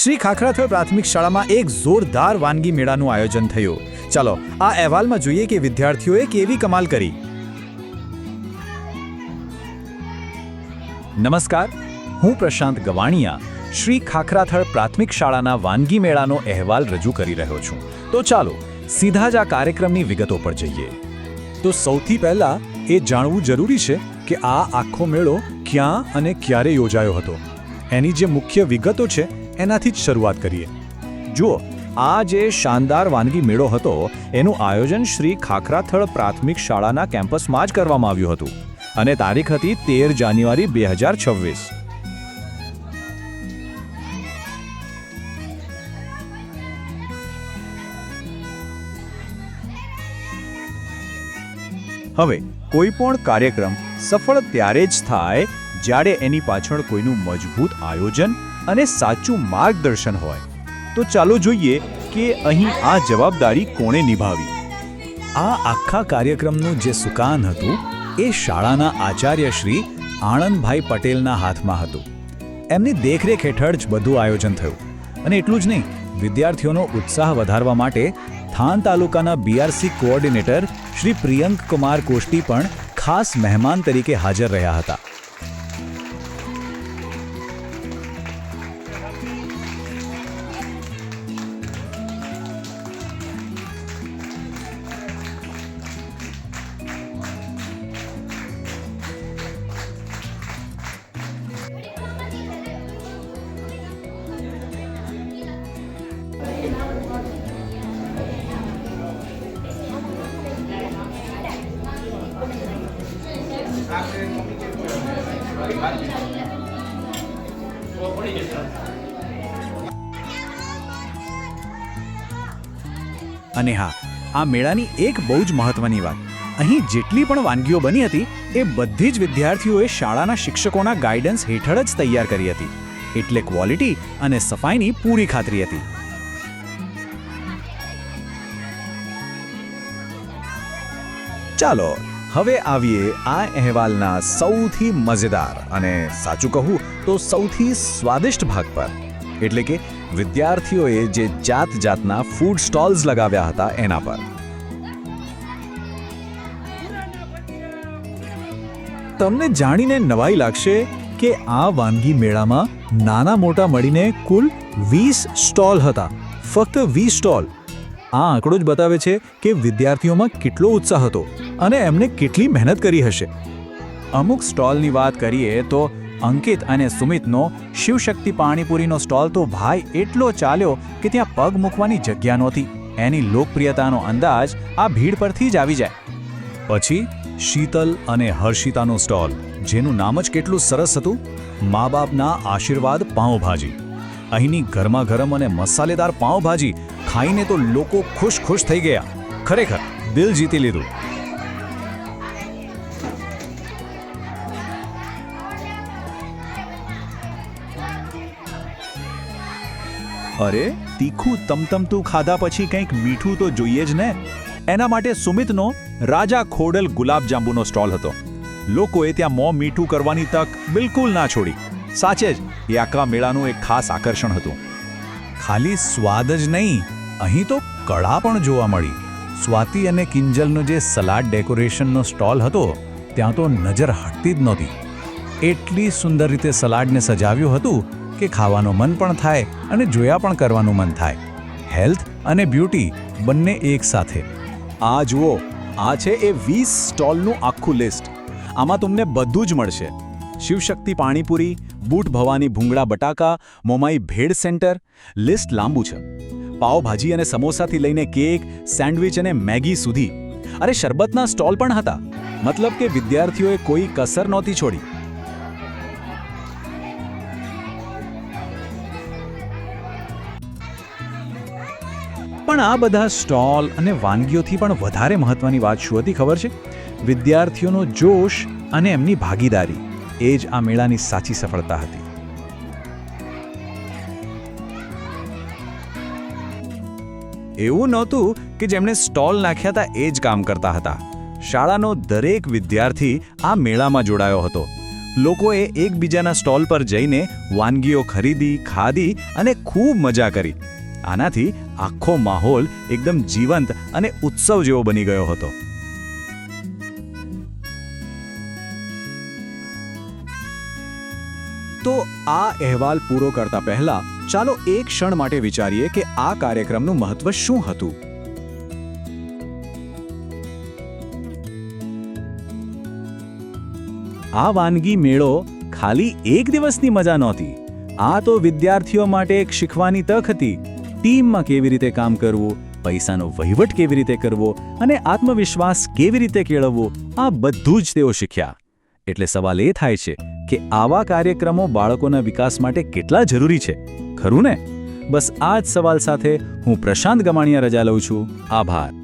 શ્રી ખાખરાથળ પ્રાથમિક શાળામાં એક જોરદાર વાનગી મેળાનું આયોજન થયું. ચાલો આ અહેવાલમાં જોઈએ કે વિદ્યાર્થીઓએ કેવી કમાલ કરી. નમસ્કાર, હું પ્રશાંત ગવાણિયા શ્રી ખાખરાથળ પ્રાથમિક શાળાના વાનગી મેળાનો અહેવાલ રજૂ કરી રહ્યો છું. તો ચાલો સીધા જ આ કાર્યક્રમની વિગતો પર જઈએ. તો સૌથી પહેલા એ જાણવું જરૂરી છે કે આ આખો મેળો ક્યાં અને ક્યારે યોજાયો હતો. એની જે મુખ્ય વિગતો છે એનાથી જ શરૂઆત કરીએ. જુઓ, આ જે શાનદાર વાનગી મેળો હતો એનું આયોજન શ્રી ખાખરાથળ પ્રાથમિક શાળાના કેમ્પસમાં જ કરવામાં આવ્યું હતું અને તારીખ હતી 13 જાન્યુઆરી 2026. હવે કોઈ પણ કાર્યક્રમ સફળ ત્યારે જ થાય જ્યારે એની પાછળ કોઈનું મજબૂત આયોજન અને સાચું માર્ગદર્શન હોય. તો ચાલો જોઈએ કે અહીં આ જવાબદારી કોણે નિભાવી. આ આખા કાર્યક્રમનું જે સુકાન હતું એ શાળાના આચાર્ય શ્રી આણંદભાઈ પટેલના હાથમાં હતું. એમની દેખરેખ હેઠળ જ બધું આયોજન થયું. અને એટલું જ નહીં, વિદ્યાર્થીઓનો ઉત્સાહ વધારવા માટે થાન તાલુકાના બીઆરસી કોઓર્ડિનેટર શ્રી પ્રિયંક કુમાર કોષ્ટી પણ ખાસ મહેમાન તરીકે હાજર રહ્યા હતા. અને હા, આ મેળાની એક બહુ જ મહત્વની વાત, અહીં જેટલી પણ વાનગીઓ બની હતી એ બધી જ વિદ્યાર્થીઓએ શાળાના શિક્ષકોના ગાઈડન્સ હેઠળ જ તૈયાર કરી હતી. એટલે ક્વોલિટી અને સફાઈની પૂરી ખાતરી હતી. ચાલો હવે આવીએ આ અહેવાલના સૌથી મજેદાર અને સાચું કહું તો સૌથી સ્વાદિષ્ટ ભાગ પર, એટલે કે વિદ્યાર્થીઓએ જે જાતના ફૂડ સ્ટોલ્સ લગાવ્યા હતા એના પર. તમને જાણીને નવાઈ લાગશે કે આ વાનગી મેળામાં નાના મોટા મળીને કુલ 20 સ્ટોલ હતા. ફક્ત 20 સ્ટોલ. આ આંકડો જ બતાવે છે કે વિદ્યાર્થીઓમાં કેટલો ઉત્સાહ હતો અને એમને કેટલી મહેનત કરી હશે. અમુક સ્ટોલની વાત કરીએ તો અંકિત અને સુમિતનો શિવશક્તિ પાણીપુરીનો સ્ટોલ તો ભાઈ એટલો ચાલ્યો કે ત્યાં પગ મૂકવાની જગ્યા નહોતી. એની લોકપ્રિયતાનો અંદાજ આ ભીડ પરથી જ આવી જાય. પછી શીતલ અને હર્ષિતાનો સ્ટોલ, જેનું નામ જ કેટલું સરસ હતું, મા બાપના આશીર્વાદ પાઉંભાજી. અહીંની ગરમા ગરમ અને મસાલેદાર પાઉંભાજી ખાઈને તો લોકો ખુશ થઈ ગયા. ખરેખર દિલ જીતી લીધું. અરે તીખું તમતમતું ખાધા પછી કંઈક મીઠું તો જોઈએ જ ને. એના માટે સુમિતનો રાજા ખોડલ ગુલાબજાંબુનો સ્ટોલ હતો. લોકોએ ત્યાં મોં મીઠું કરવાની તક બિલકુલ ના છોડી. સાચે જ એ આખા મેળાનું એક ખાસ આકર્ષણ હતું. ખાલી સ્વાદ જ નહીં, અહીં તો કળા પણ જોવા મળી. સ્વાતિ અને કિંજલનો જે સલાડ ડેકોરેશનનો સ્ટોલ હતો ત્યાં તો નજર હટતી જ નહોતી. એટલી સુંદર રીતે સલાડને સજાવ્યું હતું કે ખાવાનું મન પણ થાય અને જોયા પણ કરવાનું મન થાય. હેલ્થ અને બ્યુટી બંને એક સાથે. આ જુઓ, આ છે એ 20 સ્ટોલનું આખું લિસ્ટ. આમાં તમને બધું જ મળશે. શિવશક્તિ પાણીપુરી, બૂટ ભવાની ભૂંગળા બટાકા, મોમાઈ ભેળ સેન્ટર. લિસ્ટ લાંબુ છે. પાવભાજી અને સમોસાથી લઈને કેક, સેન્ડવિચ અને મેગી સુધી. અરે શરબતના સ્ટોલ પણ હતા. મતલબ કે વિદ્યાર્થીઓએ કોઈ કસર નહોતી છોડી. પણ આ બધા સ્ટોલ અને વાનગીઓથી પણ વધારે મહત્વની વાત શું હતી ખબર છે? વિદ્યાર્થીઓનો જોશ અને એમની ભાગીદારી. એ જ આ મેળાની સાચી સફળતા હતી. એવું નહોતું કે જેમણે સ્ટોલ નાખ્યા હતા એ જ કામ કરતા હતા. શાળાનો દરેક વિદ્યાર્થી આ મેળામાં જોડાયો હતો. લોકોએ એકબીજાના સ્ટોલ પર જઈને વાનગીઓ ખરીદી, ખાધી અને ખૂબ મજા કરી. આનાથી આખો માહોલ એકદમ જીવંત અને ઉત્સવ જેવો બની ગયો હતો. તો આ અહેવાલ પૂરો કરતા પહેલા ચાલો એક ક્ષણ માટે વિચારીએ કે આ કાર્યક્રમનું મહત્વ શું હતું. આ વાનગી મેળો ખાલી એક દિવસની મજા નહોતી. આ તો વિદ્યાર્થીઓ માટે એક શીખવાની તક હતી. ટીમમાં કેવી રીતે કામ કરવું, પૈસાનો વહીવટ કેવી રીતે કરવો અને આત્મવિશ્વાસ કેવી રીતે કેળવવો, આ બધું જ તેઓ શીખ્યા. એટલે સવાલ એ થાય છે કે આવા કાર્યક્રમો બાળકોના વિકાસ માટે કેટલા જરૂરી છે, ખરું ને? બસ આ જ સવાલ સાથે હું પ્રશાંત ગમાણિયા રજા લઉં છું. આભાર.